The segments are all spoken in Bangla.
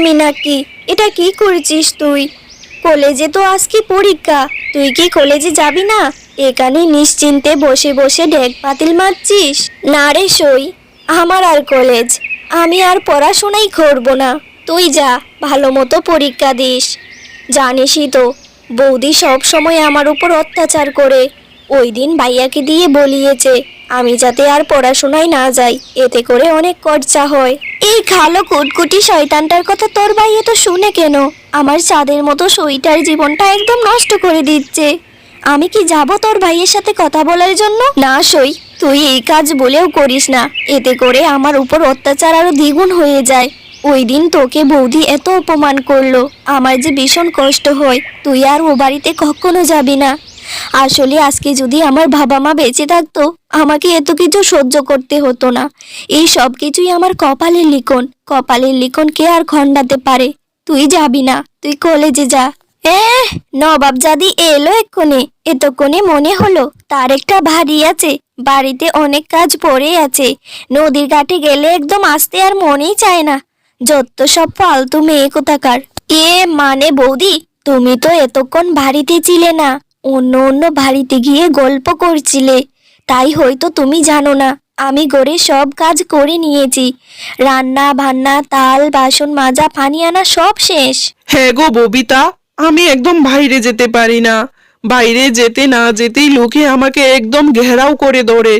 মীনাক্ষী, এটা কি করেছিস তুই? কলেজে তো আজকে পরীক্ষা, তুই কি কলেজে যাবি না? এখানে নিশ্চিন্তে বসে বসে ঢেক পাতিল মারছিস? না রে সই, আমার আর কলেজ, আমি আর পড়াশোনাই করব না। তুই যা, ভালো মতো পরীক্ষা দিস। জানিসই তো, বৌদি সব সময় আমার উপর অত্যাচার করে। ওই দিন ভাইয়াকে দিয়ে বলিয়েছে আমি যাতে আর পড়াশোনায় না যাই, এতে করে অনেক খরচা হয়। এই খালো কুটকুটি শয়তানটার কথা তোর ভাইয়া তো শুনে কেন? আমার চাঁদের মতো সইটার জীবনটা একদম নষ্ট করে দিচ্ছে। আমি কি যাব তোর ভাইয়ের সাথে কথা বলার জন্য? না সই, তুই এই কাজ বলেও করিস না, এতে করে আমার উপর অত্যাচার আরো দ্বিগুণ হয়ে যায়। ওই দিন তোকে বৌদি এত অপমান করলো, আমার যে ভীষণ কষ্ট হয়। তুই আর ও বাড়িতে কখনো যাবি না। আসলে আজকে যদি আমার বাবা মা বেঁচে থাকতো, আমাকে এত কিছু সহ্য করতে হতো না। এই সব কিছুই আমার কপালের লিখন, কপালের লিখন কে আর খণ্ডাতে পারে? তুই যাবি না, তুই কলেজে যা। নবাবজাদি এলো এক্ষুনি, এতক্ষণে মনে হলো তার একটা ভারী আছে, বাড়িতে অনেক কাজ পড়ে আছে। নদীর ঘাটে গেলে একদম আসতে আর মনেই চায় না। যত সব ফালতু মেয়ে কোথাকার। মানে বৌদি, তুমি তো এতক্ষণ বাড়িতে ছিলে না, অন্য অন্য বাড়িতে গিয়ে গল্প করছিলে। তাই হয়তো তুমি জানো না, আমি ঘরে সব কাজ করে নিয়েছি। রান্না বান্না, তাল বাসন মাজা, পানি আনা সব শেষ। হ্যাঁ গো ববিতা, আমি একদম বাইরে যেতে পারি না। বাইরে যেতে না যেতেই লোকে আমাকে একদম ঘেরাও করে ধরে,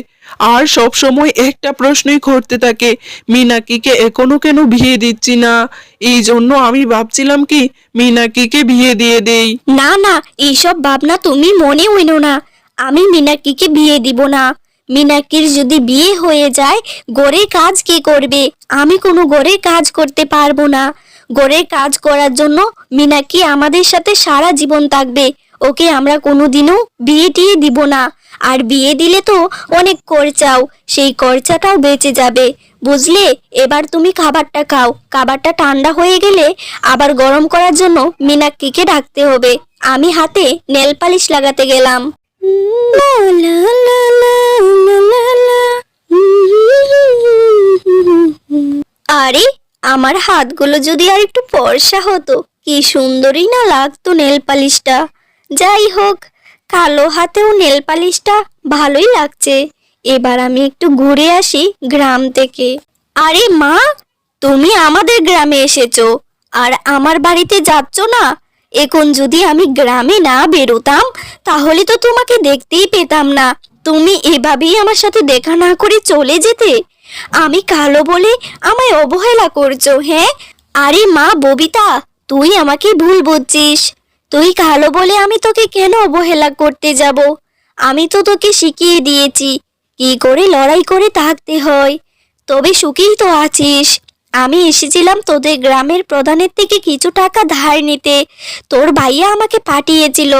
আর সব সময় একটা প্রশ্নই করতে থাকে, মীনাক্ষীকে এখনো কেন বিয়ে দিচ্ছি না। এই জন্য আমি ভাবছিলাম কি মীনাক্ষীকে বিয়ে দিয়ে দেই। না না, এইসব ভাবনা তুমি মনে হইনো না। আমি মীনাক্ষীকে বিয়ে দিব না। মীনাক্ষীর যদি বিয়ে হয়ে যায়, ঘরে কাজ কে করবে? আমি কোনো ঘরে কাজ করতে পারবো না। ঘরে কাজ করার জন্য মীনাক্ষী আমাদের সাথে সারা জীবন থাকবে। ওকে আমরা কোনোদিনও বিয়ে টিয়ে দিব না। আর বিয়ে দিলে তো অনেক খরচাও, সেই খরচাটাও বেঁচে যাবে, বুঝলে? এবার তুমি খাবারটা খাও, খাবারটা ঠান্ডা হয়ে গেলে আবার গরম করার জন্য মীনাক্ষীকে ডাকতে হবে। আমি হাতে নেল পালিশ লাগাতে গেলাম। আরে, আমার হাতগুলো যদি আর একটু ফর্সা হতো, কি সুন্দরই না লাগতো নেল পালিশটা। যাই হোক, কালো হাতেও নেল পালিশটা ভালোই লাগছে। এবার আমি একটু ঘুরে আসি গ্রাম থেকে। আরে মা, তুমি আমাদের গ্রামে এসেছো আর আমার বাড়িতে যাচ্ছ না? এখন যদি আমি গ্রামে না বেরোতাম, তাহলে তো তোমাকে দেখতেই পেতাম না। তুমি এভাবেই আমার সাথে দেখা না করে চলে যেতে। আমি কালো বলে আমায় অবহেলা করছো, হ্যাঁ? আরে মা ববিতা, তুই আমাকে ভুল বুঝছিস। তুই কালো বলে আমি তোকে কেন অবহেলা করতে যাব? আমি তো তোকে শিখিয়ে দিয়েছি কি করে লড়াই করে থাকতে হয়। তবে সুখেই তো আছিস। আমি এসেছিলাম তোদের গ্রামের প্রধানের থেকে কিছু টাকা ধার নিতে, তোর ভাইয়া আমাকে পাঠিয়েছিল।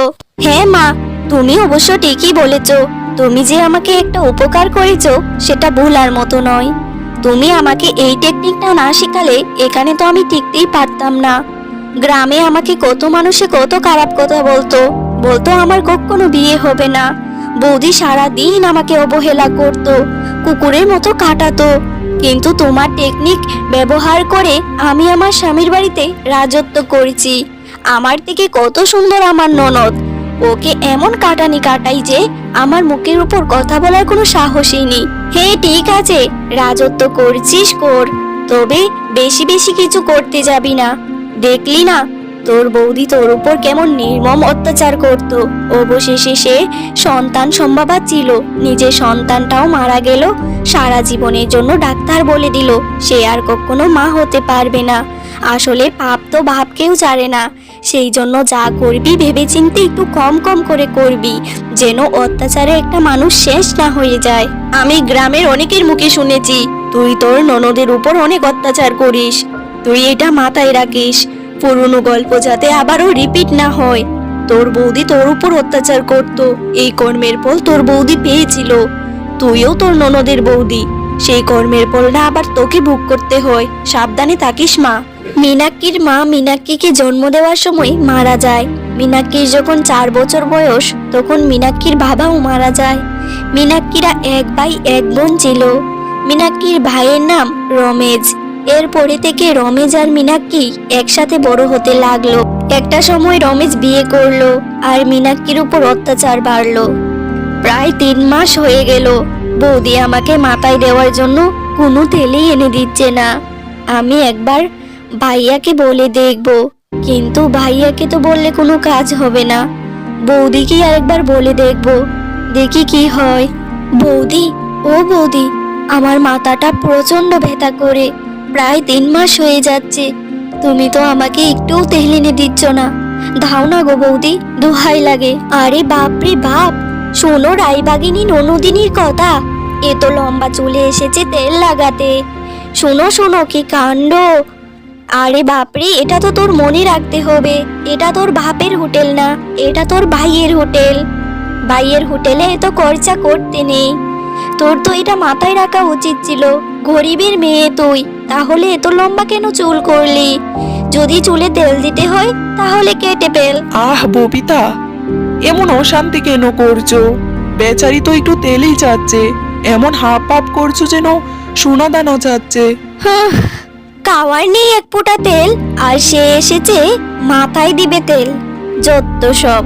হ্যাঁ মা, তুমি অবশ্য ঠিকই বলেছ। তুমি যে আমাকে একটা উপকার করেছো, সেটা ভুলার মতো নয়। তুমি আমাকে এই টেকনিকটা না শেখালে এখানে তো আমি টিকতেই পারতাম না। গ্রামে আমাকে কত মানুষে কত খারাপ কথা বলতো, বলতো আমার কখনো বিয়ে হবে না। বৌদি সারা দিন আমাকে অবহেলা করতো, কুকুরের মতো কাটাতো। কিন্তু তোমার টেকনিক ব্যবহার করে আমি আমার স্বামীর বাড়িতে রাজত্ব করেছি। আমার থেকে কত সুন্দর আমার ননদ, ওকে এমন কাটানি কাটাই যে আমার মুখের উপর কথা বলার কোনো সাহসই নেই। হ্যাঁ ঠিক আছে, রাজত্ব করছিস কর, তবে বেশি বেশি কিছু করতে যাবি না। দেখলি না তোর বৌদি তোর উপর কেমন নির্মম অত্যাচার করত। অবশেষে সে সন্তান সম্ভবা ছিল, নিজের সন্তানটাও মারা গেল। সারা জীবনের জন্য ডাক্তার বলে দিল সে আর কখনো মা হতে পারবে না। আসলে পাপ তো বাপকেও ছাড়ে না। সেই জন্য যা করবি ভেবেচিন্তে একটু কম কম করে করবি, যেন অত্যাচারে একটা মানুষ শেষ না হয়ে যায়। আমি গ্রামের অনেকের মুখে শুনেছি তুই তোর ননদের উপর অনেক অত্যাচার করিস। তুই এটা মাথায় রাখিস, পুরনো গল্প যাতে আবারও রিপিট না হয়। তোর বৌদি তোর উপর অত্যাচার করত, এই কর্মের ফল তোর বৌদি পেয়েছিল। তুইও তোর ননদের বৌদি, সেই কর্মের ফলটা আবার তোকে ভোগ করতে হয়। সাবধানে থাকিস মা। মীনাক্ষীর মা মীনাক্ষীকে জন্ম দেওয়ার সময় মারা যায়। মীনাক্ষীর যখন 4 বছর বয়স, তখন মীনাক্ষীর বাবাও মারা যায়। মীনাক্ষীরা এক ভাই এক বোন ছিল। মীনাক্ষীর ভাইয়ের নাম রমেশ এরপরে থেকে রমেশ আর মীনাক্ষী একসাথে বড় হতে লাগলো। একটা সময় রমেশ বিয়ে করলো আর মীনাক্ষীর উপর অত্যাচার বাড়লো। প্রায় 3 মাস হয়ে গেল, বৌদি আমাকে মাথায় দেওয়ার জন্য কোনো তেলই এনে দিচ্ছে না। আমি একবার ভাইয়াকে বলে দেখবো, কিন্তু ভাইয়াকে তো বললে কোনো কাজ হবে না। বৌদিকে আরেকবার বলে দেখবো, দেখি কি হয়। বৌদি, ও বৌদি, আমার মাথাটা প্রচন্ড ব্যথা করে, প্রায় 3 মাস হয়ে যাচ্ছে। তুমি তো আমাকে একটুও তেল এনে দিচ্ছ না, দাও না গো বৌদি, দোহাই লাগে। আরে বাপরে বাপ, শোনো রায়বাগিনী ননদিনীর কথা, এ তো লম্বা চলে এসেছে তেল লাগাতে। শোনো শোনো, কি কাণ্ড! আরে বাপরে, এটা তো তোর মনে রাখতে হবে, এটা তোর বাপের হোটেল না, এটা তোর ভাইয়ের হোটেল। ভাইয়ের হোটেলে এত খরচা করতে নেই, তোর তো এটা মাথায় রাখা উচিত ছিল। গরিবের মেয়ে তুই, তাহলে এত লম্বা কেন চুল করলি? যদি চুলে তেল দিতে হয় তাহলে কেটে ফেল। আহ ববিতা, এমন অশান্তি কেন করছো? বেচারি তো একটু তেলই চাচ্ছে, এমন হাপ হাপ করছো যেন সোনা দানা চাচ্ছে। হাহ, খাওয়ার নেই এক ফোঁটা তেল, আর সে এসেছে মাথায় দিবে তেল। যত সব।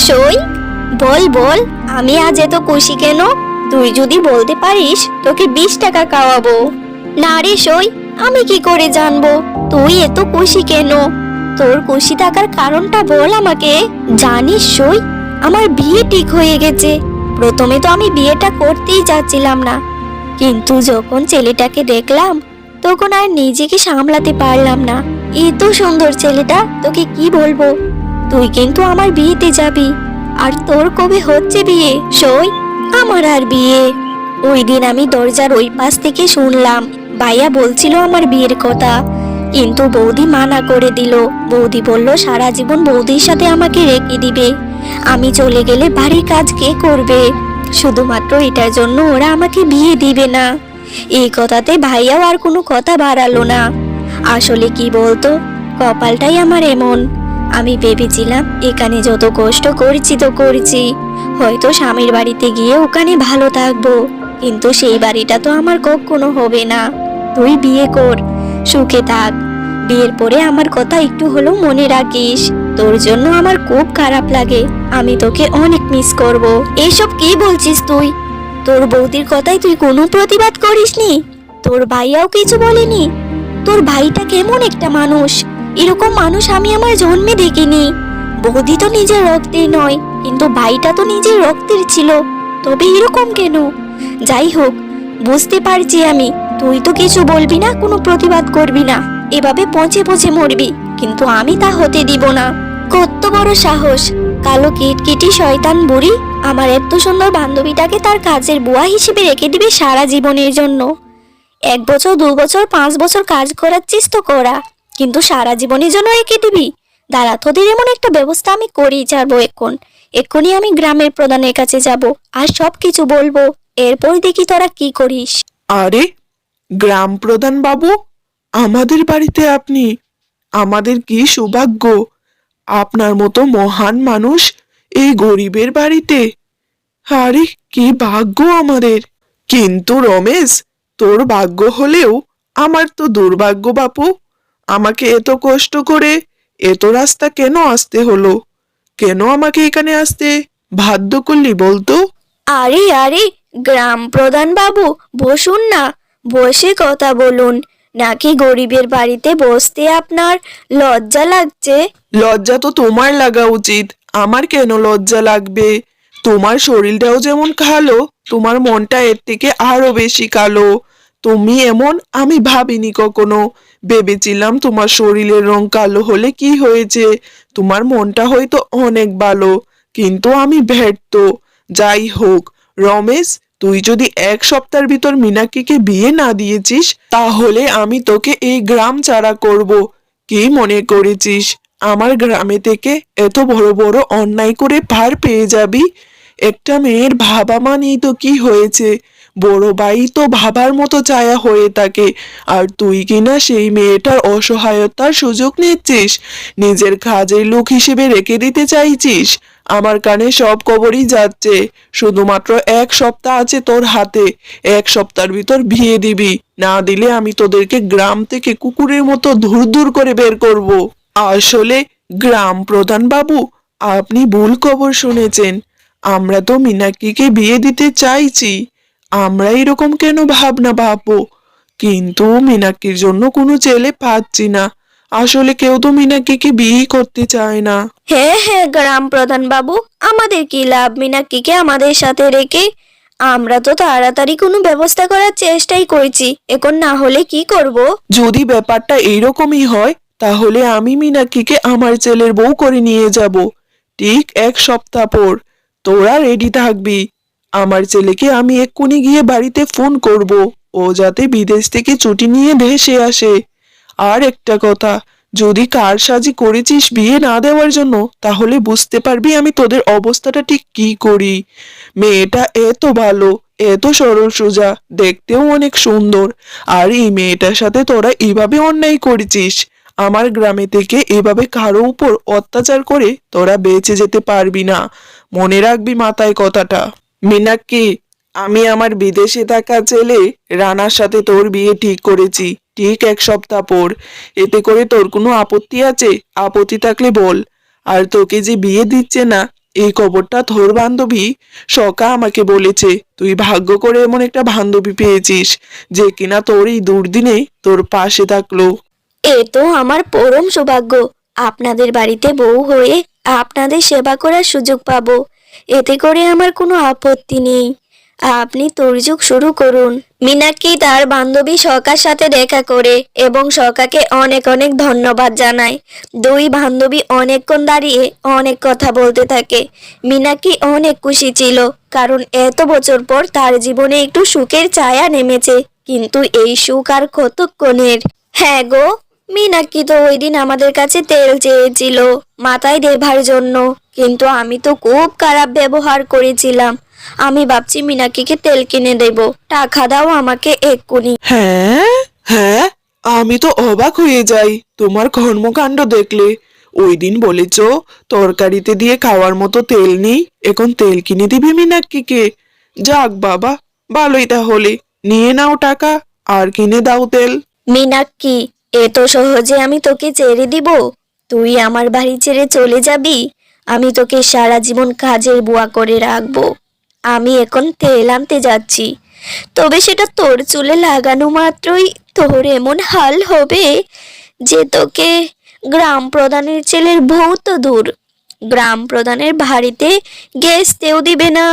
সই, বল বল, আমি আজ এত খুশি কেন? তুই যদি বলতে পারিস তোকে 20 টাকা খাওয়াবো। না রে সই, আমি কি করে জানবো তুই এত খুশি কেন? তোর খুশি থাকার কারণটা বল আমাকে। জানিস সই, আমার বিয়ে ঠিক হয়ে গেছে। প্রথমে তো আমি বিয়েটা করতেই চাচ্ছিলাম না, কিন্তু যখন ছেলেটাকে দেখলাম তখন আর নিজেকে সামলাতে পারলাম না। এত সুন্দর ছেলেটা, তোকে কি বলবো। তুই কিন্তু আমার বিয়েতে যাবি। আর তোর কবে হচ্ছে বিয়ে সই? আমার আর বিয়ে। ওই দিন আমি দরজার ওই পাশ থেকে শুনলাম ভাইয়া বলছিল আমার বিয়ের কথা, কিন্তু বৌদি মানা করে দিল। বৌদি বলল সারা জীবন বৌদির সাথে আমাকে রেখে দিবে, আমি চলে গেলে বাড়ির কাজ কে করবে। শুধুমাত্র এটার জন্য ওরা আমাকে বিয়ে দিবে না। এই কথাতে ভাইয়াও আর কোনো কথা বাড়ালো না। আসলে কি বলতো, কপালটাই আমার এমন। আমি ভেবেছিলাম এখানে যত কষ্ট করছি তো করছি, হয়তো স্বামীর বাড়িতে গিয়ে ওখানে ভালো থাকবো, কিন্তু সেই বাড়িটা তো আমার কখনো হবে না। তুই বিয়ে কর, সুখে থাক। বিয়ের পরে আমার কথা একটু হলেও মনে রাখিস। তোর জন্য আমার খুব খারাপ লাগে, আমি তোকে অনেক মিস করব। এইসব কি বলছিস তুই? তোর বৌদির কথায় তুই কোনো প্রতিবাদ করিসনি? তোর ভাইয়াও কিছু বলেনি? তোর ভাইটা কেমন একটা মানুষ, এরকম মানুষ আমি আমার জন্মে দেখিনি। বৌদি তো নিজের রক্তের নয়, কিন্তু ভাইটা তো নিজের রক্তের ছিল, তবে এরকম কেন? যাই হোক, বুঝতে পারছি আমি, তুই তো কিছু বলবি না, কোনো প্রতিবাদ করবি না, এভাবে পচে পচে মরবি, কিন্তু আমি তা হতে দিব না। কত বড় সাহস! কালো কিটকিটি শয়তান বুড়ি আমার এত সুন্দর বান্ধবীটাকে তার কাজের বুয়া হিসেবে রেখে দিবি সারা জীবনের জন্য। 1 বছর 2 বছর 5 বছর কাজ করাচ্ছিস তো করা, কিন্তু সারা জীবনের জন্য রেখে দিবি? দাঁড়া, তোদের এমন একটা ব্যবস্থা আমি করেই ছাড়বো। এক্ষুনি আমি গ্রামের প্রধানের কাছে যাব আর সব কিছু বলবো, এরপর দেখি তোরা কি করিস। আরে গ্রাম প্রধান বাবু, আমাদের বাড়িতে আপনি! আমাদের কি সৌভাগ্য, আপনার মতো মহান মানুষ এই গরিবের বাড়িতে। আরে কি ভাগ্য আমাদের! কিন্তু রমেশ, তোর ভাগ্য হলেও আমার তো দুর্ভাগ্য বাপু। আমাকে এত কষ্ট করে এত রাস্তা কেন আসতে হলো? কেন আমাকে এখানে আসতে বাধ্য করলি বলতো? আরে আরে, গ্রাম প্রধান বাবু, বসুন না, বসে কথা বলুন। নাকি গরিবের বাড়িতে বসতে আপনার লজ্জা লাগছে? লজ্জা তো তোমার লাগা উচিত, আমার কেন লজ্জা লাগবে? তোমার শরীরটাও যেমন কালো, তোমার মনটা এর থেকে আরো বেশি কালো। তুমি এমন আমি ভাবিনি কখনো। ভেবেছিলাম তোমার শরীরের রং কালো হলে কি হয়েছে, তোমার মনটা হয়তো অনেক ভালো, কিন্তু আমি ব্যর্থ। যাই হোক রমেশ, তুই যদি 1 সপ্তাহের ভিতর মীনাক্ষীকে বিয়ে না দিয়েছিস, তাহলে আমি তোকে এই গ্রাম ছাড়া করব। কি মনে করেছিস আমার গ্রামে থেকে এত বড় বড় অন্যায় করে পার পেয়ে যাবি? একটা মেয়ের বাবা মানেই তো কি হয়েছে, বড় ভাই তো বাবার মতো ছায়া হয়ে থাকে, আর তুই কিনা সেই মেয়েটার অসহায়তার সুযোগ নিচ্ছিস, নিজের কাজের লোক হিসেবে রেখে দিতে চাইছিস। আমার কানে সব খবরই যাচ্ছে। শুধুমাত্র 1 সপ্তাহ আছে তোর হাতে। 1 সপ্তাহের ভিতর বিয়ে দিবি, না দিলে আমি তোদেরকে গ্রাম থেকে কুকুরের মতো ধুর ধুর করে বের করব। আসলে গ্রাম প্রধান বাবু, আপনি ভুল খবর শুনেছেন। আমরা তো মীনাক্ষীকে বিয়ে দিতে চাইছি। আমরা এরকম কেন ভাবনা ভাববো? কিন্তু মীনাক্ষীর জন্য কোনো ছেলে পাচ্ছি না। আসলে কেউ তো মীনাক্ষীকে বিয়ে করতে চায় না। হ্যাঁ হ্যাঁ, গ্রাম প্রধান বাবু, আমাদের কি লাভ মীনাক্ষীকে আমাদের সাথে রেখে? আমরা তো তাড়াতাড়ি কোনো ব্যবস্থা করার চেষ্টাই করছি, এখন না হলে কি করব? যদি ব্যাপারটা এইরকমই হয়, তাহলে আমি মীনাক্ষীকে আমার ছেলের বউ করে নিয়ে যাব। ঠিক 1 সপ্তাহ পর তোরা রেডি থাকবি। আমার ছেলেকে আমি এক্ষুনি গিয়ে বাড়িতে ফোন করব, ও যাতে বিদেশ থেকে ছুটি নিয়ে দেশে আসে। আর একটা কথা, যদি কারসাজি করেছিস বিয়ে না দেওয়ার জন্য, তাহলে বুঝতে পারবি আমি তোদের অবস্থাটা ঠিক কি করি। মেয়েটা এত ভালো, এত সরল সোজা, দেখতেও অনেক সুন্দর। আর এই মেয়েটার সাথে তোরা এইভাবে অন্যায় করেছিস। আমার গ্রামে থেকে এভাবে কারো উপর অত্যাচার করে তোরা বেঁচে যেতে পারবি না। মনে রাখবি মাথায় কথাটা। মীনাক্ষী, আমি আমার বিদেশে থাকা ছেলে রানার সাথে তোর বিয়ে ঠিক করেছি, ঠিক 1 সপ্তাহ পর। এতে করে তোর কোনো আপত্তি আছে? আপত্তি থাকলে বল। আর তোকে যে বিয়ে দিচ্ছে না, এই খবরটা তোর বান্ধবী সকা আমাকে বলেছে। তুই ভাগ্য করে এমন একটা বান্ধবী পেয়েছিস, যে কিনা তোর এই দুর্দিনে তোর পাশে থাকলো। এ তো আমার পরম সৌভাগ্য। আপনাদের বাড়িতে বউ হয়ে আপনাদের সেবা করার সুযোগ পাবো, এতে করে আমার কোনো আপত্তি নেই। আপনি তোড়জোড় শুরু করুন। মীনাক্ষী তার বান্ধবী সকার সাথে দেখা করে এবং সকাকে অনেক অনেক ধন্যবাদ জানায়। দুই বান্ধবী অনেকক্ষণ দাঁড়িয়ে অনেক কথা বলতে থাকে। মীনাক্ষী অনেক খুশি ছিল, কারণ এত বছর পর তার জীবনে একটু সুখের ছায়া নেমেছে। কিন্তু এই সুখ আর কতক্ষণের? হ্যাঁ গো, মীনাক্ষী তো ওই দিন আমাদের কাছে তেল চেয়েছিল মাথায় দেবার জন্য, কিন্তু আমি তো খুব খারাপ ব্যবহার করেছিলাম। আমি ভাবছি মীনাক্ষীকে তেল কিনে দেব, টাকা দাও আমাকে এক্ষুনি। হ্যাঁ, হ্যাঁ, আমি তো অবাক হয়ে যাই তোমার কর্মকাণ্ড দেখলে। ওই দিন বলেছ তরকারিতে দিয়ে খাওয়ার মতো তেল নেই, এখন তেল কিনে দিবি মীনাক্ষীকে? যাক বাবা, ভালোই তাহলে। নিয়ে নাও টাকা আর কিনে দাও তেল। মীনাক্ষী, এত সহজে আমি তোকে ছেড়ে দিব? তুই আমার বাড়ি ছেড়ে চলে যাবি? আমি তোকে সারা জীবন কাজের বুয়া করে রাখবো। আমি এখন তেল আনতে যাচ্ছি, তবে সেটা তোর চুলে লাগানো মাত্রই তোর এমন হাল হবে যে তোকে গ্রাম প্রধানের ছেলের বউ তো দূর, গ্রাম প্রধানের বাড়িতে গেস্টেও দিবে না।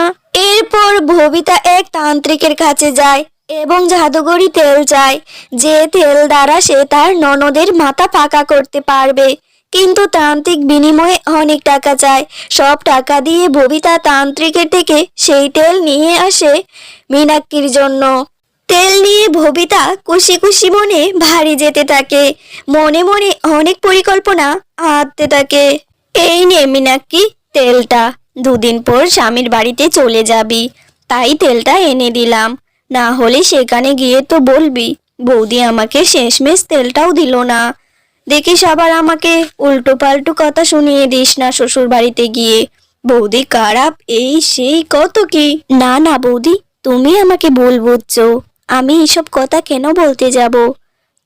এরপর ববিতা এক তান্ত্রিকের কাছে যায় এবং জাদুকরি তেল চায়, যে তেল দ্বারা সে তার ননদের মাথা পাকা করতে পারবে। কিন্তু তান্ত্রিক বিনিময়ে অনেক টাকা চায়। সব টাকা দিয়ে ববিতা তান্ত্রিকের থেকে সেই তেল নিয়ে আসে মীনাক্ষীর জন্য। তেল নিয়ে ববিতা খুশি খুশি মনে বাড়ি যেতে থাকে, মনে মনে অনেক পরিকল্পনা আঁটতে থাকে। এই নে মীনাক্ষী তেলটা, 2 দিন পর স্বামীর বাড়িতে চলে যাবি, তাই তেলটা এনে দিলাম। না হলে সেখানে গিয়ে তো বলবি বৌদি আমাকে শেষমেশ তেলটাও দিল না। দেখিস আবার আমাকে উল্টো পাল্টো কথা শুনিয়ে দিস না শ্বশুর বাড়িতে গিয়ে। বৌদি খারাপ, এই সেই কত কি। না না বৌদি, তুমি আমাকে ভুল বুঝছো। আমি এসব কথা কেন বলতে যাব?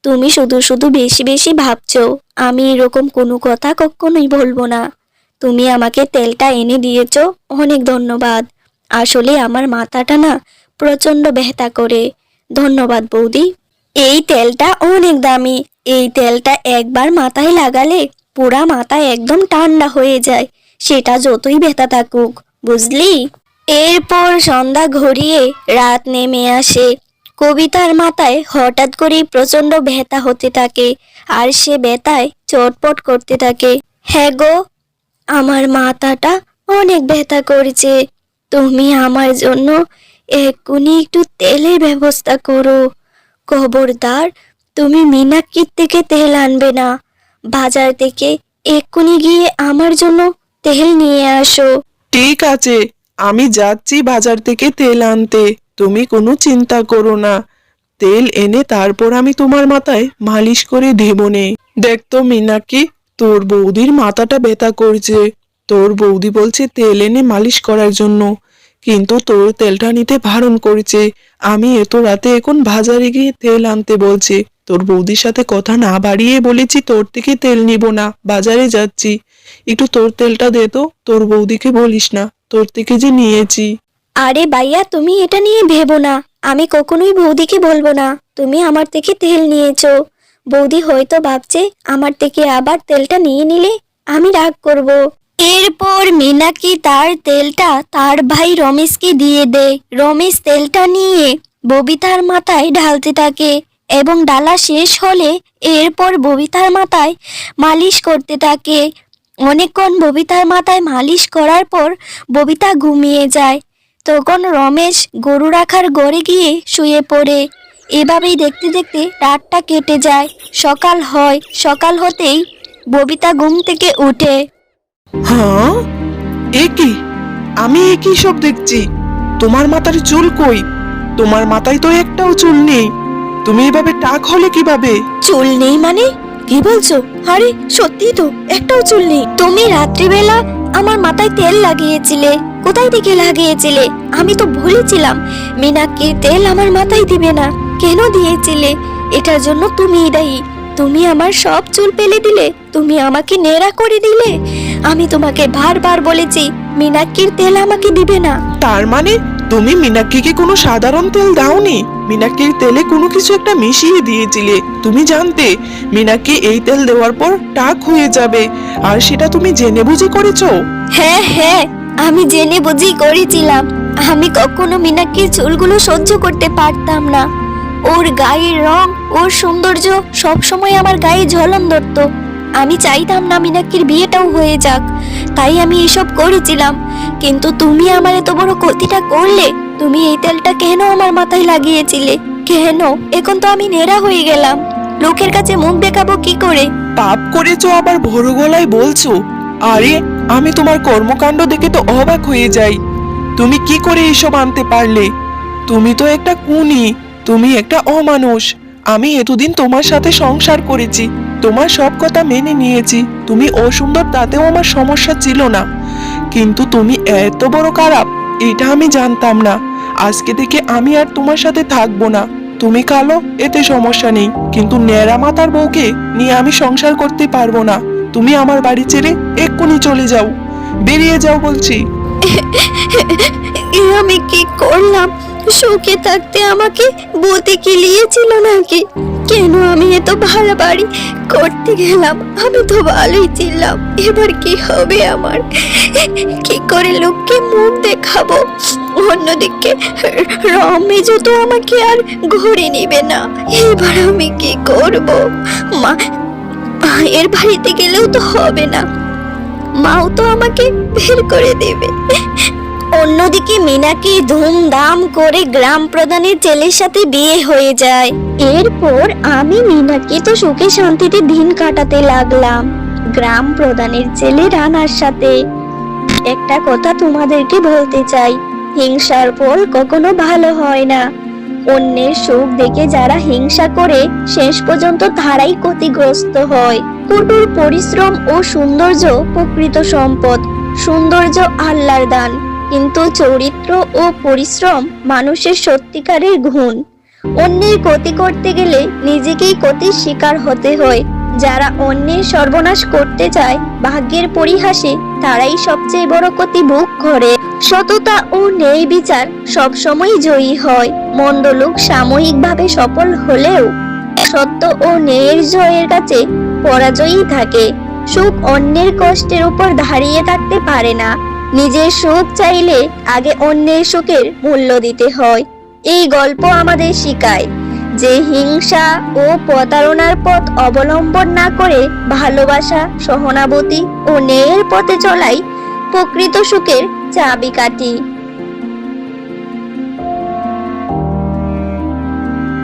তুমি শুধু শুধু বেশি বেশি ভাবছো। আমি এরকম কোনো কথা কখনোই বলবো না। তুমি আমাকে তেলটা এনে দিয়েছো, অনেক ধন্যবাদ। আসলে আমার মাথাটা না প্রচন্ড ব্যথা করে। ধন্যবাদ বৌদি। এই তেলটা অনেক দামি। এই তেলটা একবার মাথায় লাগালে পুরা মাথা একদম ঠান্ডা হয়ে যায়, সেটা যতই ব্যথা থাকুক, বুঝলি? এরপর সন্ধ্যা ঘড়িয়ে রাত নেমে আসে। কবিতার মাথায় হঠাৎ করেই প্রচন্ড ব্যথা হতে থাকে, আর সে ব্যথায় চটপট করতে থাকে। হ্যাঁ গো, আমার মাথাটা অনেক ব্যথা করছে। তুমি আমার জন্য এক্ষুনি একটু তেলের ব্যবস্থা করো। খবরদার, তুমি মীনাক্ষীর থেকে তেল আনবে না। বাজার থেকে এক্ষুনি গিয়ে আমার জন্য তেল নিয়ে আসো। ঠিক আছে, আমি যাচ্ছি বাজার থেকে তেল আনতে। তুমি কোনো চিন্তা করো না। তেল এনে তারপর আমি তোমার মাথায় মালিশ করে দেবো নে। দেখ তো মীনাক্ষী, তোর বৌদির মাথাটা ব্যথা করছে। তোর বৌদি বলছে তেল এনে মালিশ করার জন্য, কিন্তু তোর তেলটা নিতে বারণ করেছে। আমি এত রাতে এখন বাজারে গিয়ে তেল আনতে বলছে। তোর বৌদির সাথে কথা না বাড়িয়ে বলেছি তোর থেকে তেল নিব না, বাজারে যাচ্ছি, একটু তোর তেলটা দে তো। তোর বৌদিকে বলিস না তোর থেকে যে নিয়েছি। আরে ভাইয়া, তুমি এটা নিয়ে ভেবো না, আমি কখনোই বৌদিকে বলবো না তুমি আমার থেকে তেল নিয়েছো। বৌদি হয়তো ভাবছে আমার থেকে আবার তেলটা নিয়ে নিলে আমি রাগ করব। এরপর মীনাক্ষী তার তেলটা তার ভাই রমেশকে দিয়ে দেয়। রমেশ তেলটা নিয়ে ববিতার মাথায় ঢালতে থাকে এবং ডালা শেষ হলে এরপর ববিতার মাথায় মালিশ করতে থাকে। অনেকক্ষণ ববিতার মাথায় মালিশ করার পর ববিতা ঘুমিয়ে যায়। তখন রমেশ গরু রাখার ঘরে গিয়ে শুয়ে পড়ে। এভাবেই দেখতে দেখতে রাতটা কেটে যায়। সকাল হয়। সকাল হতেই ববিতা ঘুম থেকে উঠে। হ্যাঁ, এ কি? আমি একই সব দেখছি। তোমার মাথার চুল কই? তোমার মাথায় তো একটাও চুল নেই। তুমি এভাবে টাক হলে কিভাবে? চুল নেই মানে কি বলছো? আরে সত্যি তো, একটাও চুল নেই। তুমি রাত্রিবেলা আমার মাথায় তেল লাগিয়েছিলে। কোথায় থেকে লাগিয়েছিলে? আমি তো বলেছিলাম মীনাক্ষী তেল আমার মাথায় দিবে না। কেন দিয়েছিলে? এটার জন্য তুমিই দায়ী। তুমি আমার সব চুল ফেলে দিলে, তুমি আমাকে নেড়া করে দিলে। আমি তোমাকে বারবার বলেছি মীনাক্ষীর তেল আমাকে দিবে না। তার মানে তুমি মীনাক্ষীকে কোনো সাধারণ তেল দাওনি, মীনাক্ষীর তেলে কোনো কিছু একটা মিশিয়ে দিয়েছিলে। তুমি জানতে মীনাক্ষী এই তেল দেওয়ার পর টাক হয়ে যাবে, আর সেটা তুমি জেনে বুঝে করেছো? হ্যাঁ হ্যাঁ, আমি জেনে বুঝেই করেছিলাম। আমি কখনো মীনাক্ষীর চুলগুলো সহ্য করতে পারতাম না। ওর গায়ের রং, ওর সৌন্দর্য সব সময় আমার গায়ে ঝলন ধরতো। আমি চাইতাম না মীনাক্ষীর বিয়েটাও হয়ে যাক, তাই আমি এসব করেছিলাম। কিন্তু তুমি আমার এত বড় ক্ষতিটা করলে। তুমি এই তেলটা কেন আমার মাথায় লাগিয়েছিলে? কেন? এখন তো আমি নেড়া হয়ে গেলাম, লোকের কাছে মুখ দেখাবো কি করে? পাপ করেছো আবার ভোর গলায় বলছো? আরে আমি তোমার কর্মকাণ্ড দেখে তো অবাক হয়ে যাই। তুমি কি করে এসব আনতে পারলে? তুমি তো একটা খুনি, তুমি একটা অমানুষ। আমি এতদিন তোমার সাথে সংসার করেছি, তোমার সব কথা মেনে নিয়েছি। তুমি অসুন্দর তাতেও আমার সমস্যা ছিল না, কিন্তু তুমি এত বড় খারাপ এটা আমি জানতাম না। আজকে থেকে আমি আর তোমার সাথে থাকবো না। তুমি কালো এতে সমস্যা নেই, কিন্তু ন্যাড়া মাথার বউকে নিয়ে আমি সংসার করতে পারবো না। তুমি আমার বাড়ি ছেড়ে এক্ষুনি চলে যাও, বেরিয়ে যাও বলছি। আমি কি করলাম? সুখে থাকতে আমাকে বউতে কিলিয়েছিল নাকি? কেন আমি এত বাড়াবাড়ি করতে গেলাম? আমি তো ভালোই ছিলাম। এবার কি হবে আমার? কি করে লোককে মুখ দেখাবো? অন্যদিকে রমেশ তো আমাকে আর ঘরে নিবে না। এবার আমি কি করব? মায়ের বাড়িতে গেলেও তো হবে না, মাও তো আমাকে বের করে দেবে। অন্যদিকে মীনাক্ষী ধুমধাম করে গ্রাম প্রধানের ছেলের সাথে বিয়ে হয়ে যায়। এরপর আমি মীনাক্ষী তো সুখে শান্তিতে দিন কাটাতে লাগলাম গ্রাম প্রধানের ছেলে রানার সাথে। একটা কথা তোমাদেরকে বলতে চাই, হিংসার ফল কখনো ভালো হয় না। অন্যের সুখ দেখে যারা হিংসা করে শেষ পর্যন্ত তারাই ক্ষতিগ্রস্ত হয়। কঠোর পরিশ্রম ও সৌন্দর্য প্রকৃত সম্পদ। সৌন্দর্য আল্লাহর দান, কিন্তু চরিত্র ও পরিশ্রম মানুষের সত্যিকারের গুণ। অন্যের ক্ষতি করতে গেলে নিজেকেই ক্ষতির শিকার হতে হয়। যারা অন্যের সর্বনাশ করতে চায় ভাগ্যের পরিহাসে তারাই সবচেয়ে বড় ক্ষতি ভোগ করে। সততা ও ন্যায় বিচার সবসময় জয়ী হয়। মন্দ লোক সাময়িকভাবে সফল হলেও সত্য ও ন্যায়ের জয়ের কাছে পরাজয়ী থাকে। সুখ অন্যের কষ্টের উপর দাঁড়িয়ে থাকতে পারে না। নিজের সুখ চাইলে আগে অন্যের সুখের মূল্য দিতে হয়। এই গল্প আমাদের শেখায় যে হিংসা ও প্রতারণার পথ অবলম্বন না করে ভালোবাসা, সহানুভূতি ও ন্যায়ের পথে চলাই প্রকৃত সুখের চাবিকাঠি।